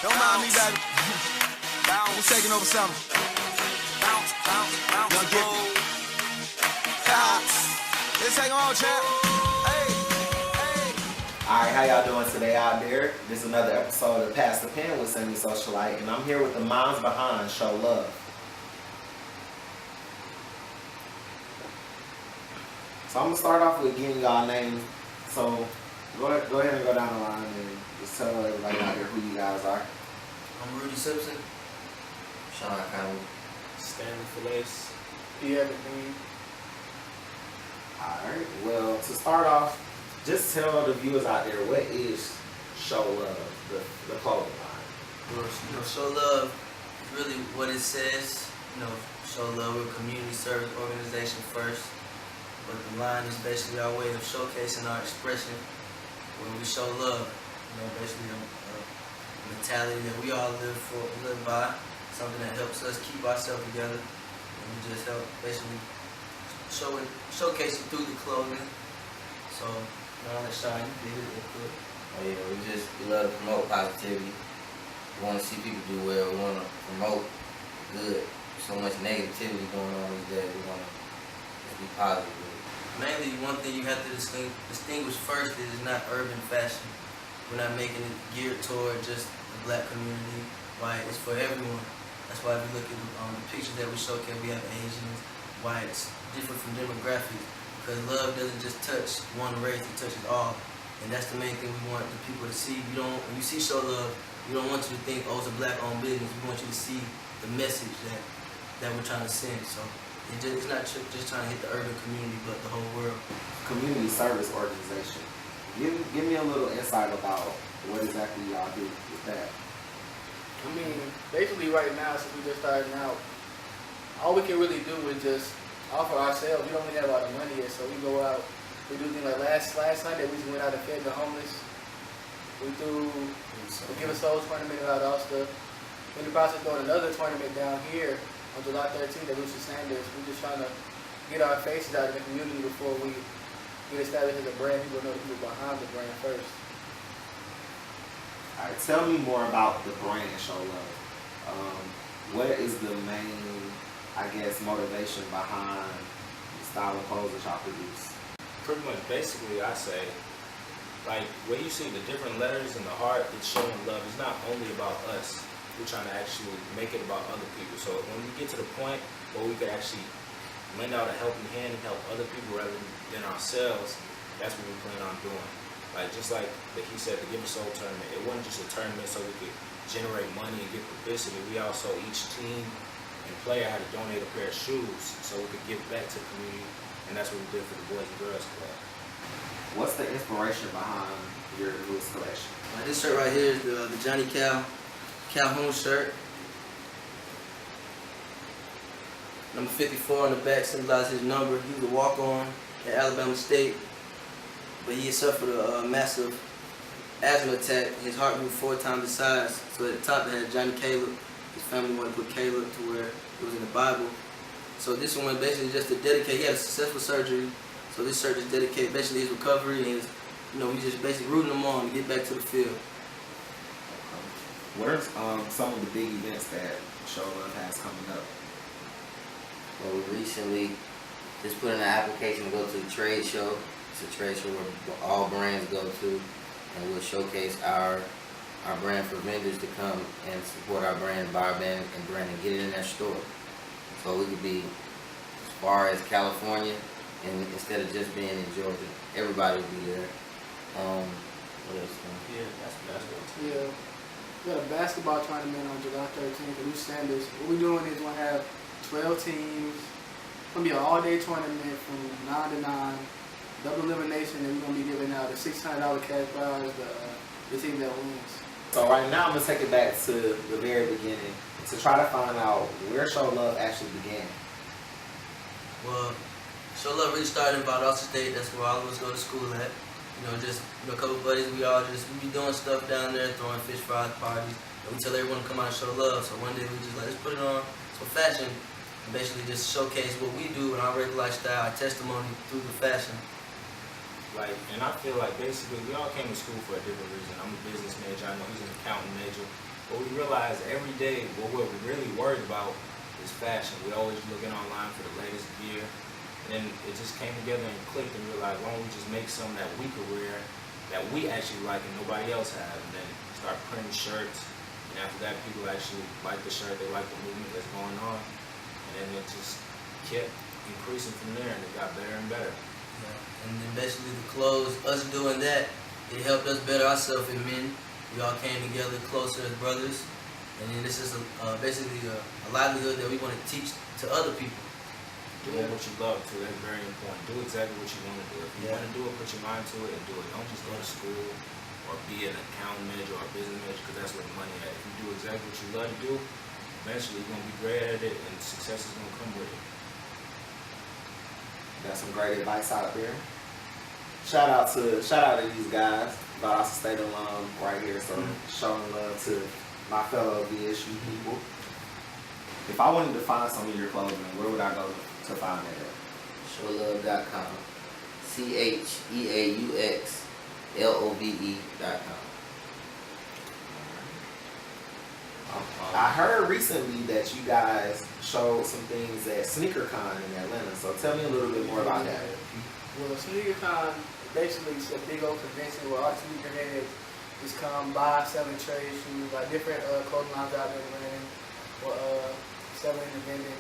Don't mind me, baby. We're taking over something. Young Gippy. Let's take them on, champ. Alright, how y'all doing today out there? This is another episode of Pass the Pen with Sammy, Socialite, and I'm here with the moms behind Cheaux Love. So I'm going to start off with getting y'all names. So go ahead and go down the line and just tell everybody out there who you guys are. I'm Rudy Simpson. Sean Conley. Stanley Felice. Everything. Alright, well, to start off, just tell the viewers out there, what is Cheaux Love, the clothing line? Well, Cheaux Love is really what it says. Cheaux Love, we're a community service organization first. But the line is basically our way of showcasing our expression when we show love. Basically a mentality that we all live by, something that helps us keep ourselves together. And we just help basically showcase it through the clothing. So, I'll let Sean, you did it. Oh yeah, we love to promote positivity. We want to see people do well. We want to promote good. So much negativity going on these days. We want to be positive. Mainly, one thing you have to distinguish first is not urban fashion. We're not making it geared toward just the black community. Why it's for everyone. That's why if you look at the pictures that we showcase, we have Asians, whites, different from demographics. Because love doesn't just touch one race, it touches all. And that's the main thing we want the people to see. When you see Cheaux Love, we don't want you to think, oh, it's a black-owned business. We want you to see the message that we're trying to send. So it's not just trying to hit the urban community, but the whole world. Community service organization. Give me a little insight about what exactly y'all do with that. I mean, basically right now, since we just starting out, all we can really do is just offer ourselves. We don't really have a lot of money yet, so we go out. We do things like last Sunday we just went out and fed the homeless. We give a soul tournament out of Ulster. We're in the process of doing another tournament down here on July 13th at Lucy Sanders. We're just trying to get our faces out in the community before we get established as a brand. People know the people behind the brand first. All right, tell me more about the brand Cheaux Love. What is the main, motivation behind the style of clothes that y'all produce? Pretty much, basically, I say, like, when you see the different letters in the heart, it's showing love. It's not only about us. We're trying to actually make it about other people. So when we get to the point where we could actually lend out a helping hand and help other people rather than ourselves, that's what we plan on doing. Like, just like he said, the Give a Soul tournament, it wasn't just a tournament so we could generate money and get publicity. We also, each team and player had to donate a pair of shoes so we could give back to the community, and that's what we did for the Boys and Girls Club. What's the inspiration behind your newest collection? This shirt right here is the Johnny Calhoun shirt. Number 54 on the back symbolizes his number. He was a walk-on at Alabama State, but he had suffered a massive asthma attack. His heart grew 4 times the size. So at the top it had Johnny Caleb. His family wanted to put Caleb to where it was in the Bible. So this one basically just to dedicate. He had a successful surgery, so this shirt is dedicated basically his recovery and his, we just basically rooting him on to get back to the field. What are some of the big events that Cheaux Love has coming up? Well, we recently just put in an application to go to the trade show. It's a trade show where all brands go to, and we'll showcase our brand for vendors to come and support our brand, buy our brand and get it in their store. So we could be as far as California, and instead of just being in Georgia, everybody will be there. What else? Yeah, that's good. Yeah. We got a basketball tournament on July 13th at Lucy Sanders. What we're doing is we're going to have 12 teams. It's going to be an all-day tournament from 9 to 9. Double elimination, and we're going to be giving out a $600 cash prize to the team that wins. So right now I'm going to take it back to the very beginning to try to find out where Cheaux Love actually began. Well, Cheaux Love really started in Valdosta State. That's where all of us go to school at. Just a couple buddies, we be doing stuff down there, throwing fish fries parties. And we tell everyone to come out and show love. So one day we just let's put it on some fashion and basically just showcase what we do in our regular lifestyle, our testimony through the fashion. And I feel like basically we all came to school for a different reason. I'm a business major. I know he's an accounting major. But we realize every day what we're really worried about is fashion. We're always looking online for the latest gear. And then it just came together and clicked and realized, why don't we just make something that we could wear, that we actually like and nobody else has, and then start printing shirts. And after that, people actually like the shirt, they like the movement that's going on. And then it just kept increasing from there, and it got better and better. Yeah. And then basically the clothes, us doing that, it helped us better ourselves as men. We all came together closer as brothers. And then this is basically a livelihood that we want to teach to other people. Doing what you love too, that's very important. Do exactly what you want to do. If you want to do it, put your mind to it and do it. Don't just go to school or be an account manager or a business manager, because that's where the money at. If you do exactly what you love to do, eventually you're going to be great at it and success is going to come with it. Got some great advice out there. Shout out to these guys, Boss State alum right here, so showing love to my fellow VSU people. If I wanted to find some of your clothing, where would I go to find that at? CheauxLove.com. CheauxLove.com. I heard recently that you guys showed some things at SneakerCon in Atlanta, so tell me a little bit more about that. Well, SneakerCon basically is a big old convention where all the sneakerheads just come by selling trade shoes, like different clothing lines out there wearing, or selling and vending.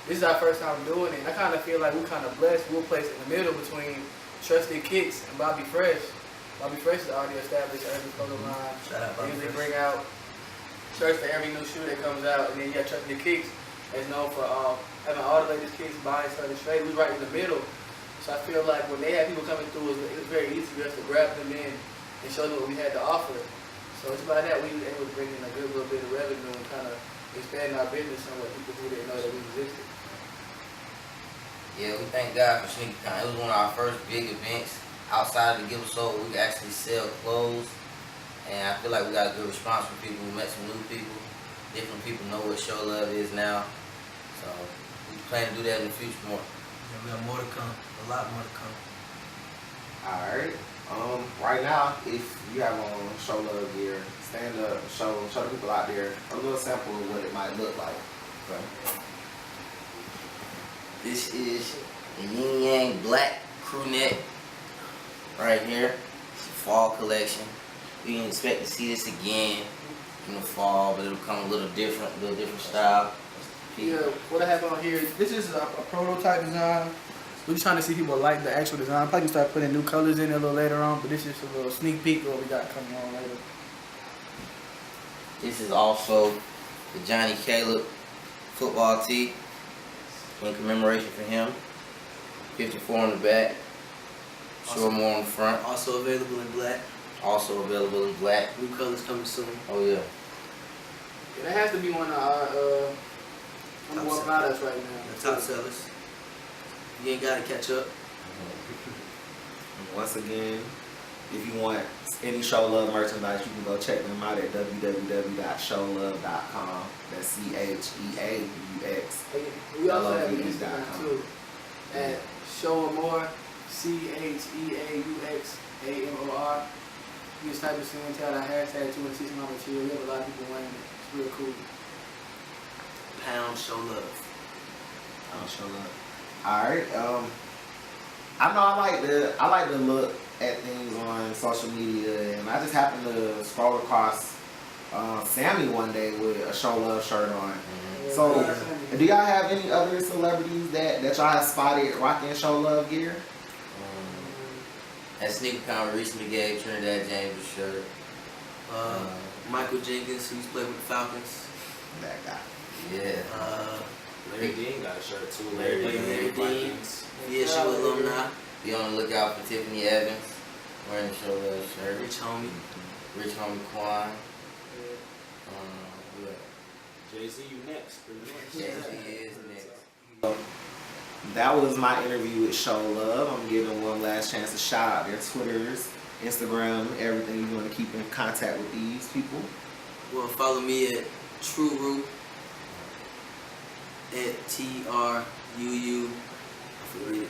This is our first time doing it. I kind of feel like we're kind of blessed. We're placed in the middle between Trusted Kicks and Bobby Fresh. Bobby Fresh is already established urban clothing line. Shout out They Bobby usually Fresh. bring out shirts for every new shoe that comes out, and then you got Trusted Kicks that's known for having all the latest kicks, buying selling straight. We're right in the middle. So I feel like when they had people coming through, it was very easy for us to grab them in and show them what we had to offer. So it's about that we were able to bring in a good little bit of revenue and kind of expand our business somewhat. People who didn't know that we existed. Yeah, we thank God for SneakerCon. It was one of our first big events outside of the Give Soul. We could actually sell clothes, and I feel like we got a good response from people. We met some new people. Different people know what Cheaux Love is now, so we plan to do that in the future more. Yeah, we got more to come, a lot more to come. Alright. Right now, if you have on Cheaux Love gear, stand up, show the people out there a little sample of what it might look like. Okay. This is the Yin Yang Black crew neck right here. It's a fall collection. We can expect to see this again in the fall, but it'll come a little different style. Yeah, what I have on here, this is a prototype design. We're just trying to see people like the actual design. Probably can start putting new colors in it a little later on, but this is just a little sneak peek of what we got coming on later. This is also the Johnny Caleb football tee in commemoration for him. 54 on the back, short more on the front. Also available in black. Also available in black. New colors coming soon. Oh yeah. Yeah, that has to be one of our number one products right now. The top sellers. You ain't gotta catch up. Once again, if you want any Cheaux Love merchandise, you can go check them out at www.cheauxlove.com. That's CheauxLove.com. We also have Instagram too at Showamore, CheauxAmor. You just type this in, tell that hashtag 260 on the chill. We have a lot of people wearing it. It's real cool. Pound Cheaux Love. Cheaux Love. Alright, I know I like to look at things on social media, and I just happened to scroll across Sammy one day with a Cheaux Love shirt on. So, do y'all have any other celebrities that y'all have spotted rocking Cheaux Love gear? At SneakerCon, we recently gave Trinidad James a shirt. Michael Jenkins, who's played with the Falcons. That guy. Yeah. Larry Dean got a shirt too. Larry Dean. VSU alumni. Be on the lookout for Tiffany Evans wearing the Cheaux Love shirt. Rich homie. Rich homie Quan. Jay-Z, you next, pretty much. Jay-Z is next. That was my interview with Cheaux Love. I'm giving one last chance to shout out their Twitters, Instagram, everything you want to keep in contact with these people. Well, follow me at TrueRoo at TRUU. I forget.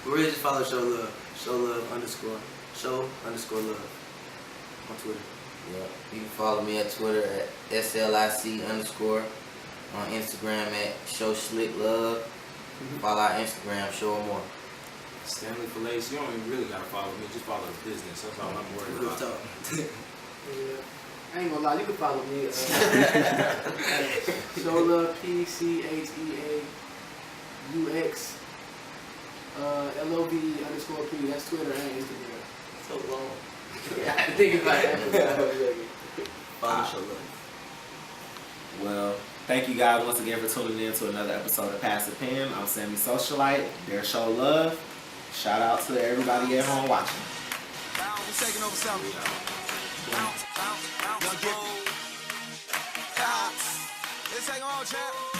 But really just follow Cheaux Love. Cheaux Love _ Cheaux _ Love on Twitter. Yeah. You can follow me at Twitter at SLIC_. On Instagram at Socialite Love. Follow our Instagram, show 'em more. Stanley Fillets, you don't even really gotta follow me, just follow the business. That's all I'm worried Real about. talk. Yeah. I ain't gonna lie, you can follow me. Cheaux Love PCHEAUX LOVE_P. That's Twitter and Instagram. So long. Yeah, I think about that. Follow Cheaux Love. Well, thank you guys once again for tuning in to another episode of Pass the Pen. I'm Sammy Socialite. They're Cheaux Love. Shout out to everybody at home watching. We're taking over Sammy. Young Gipper. Let's take them on, champ.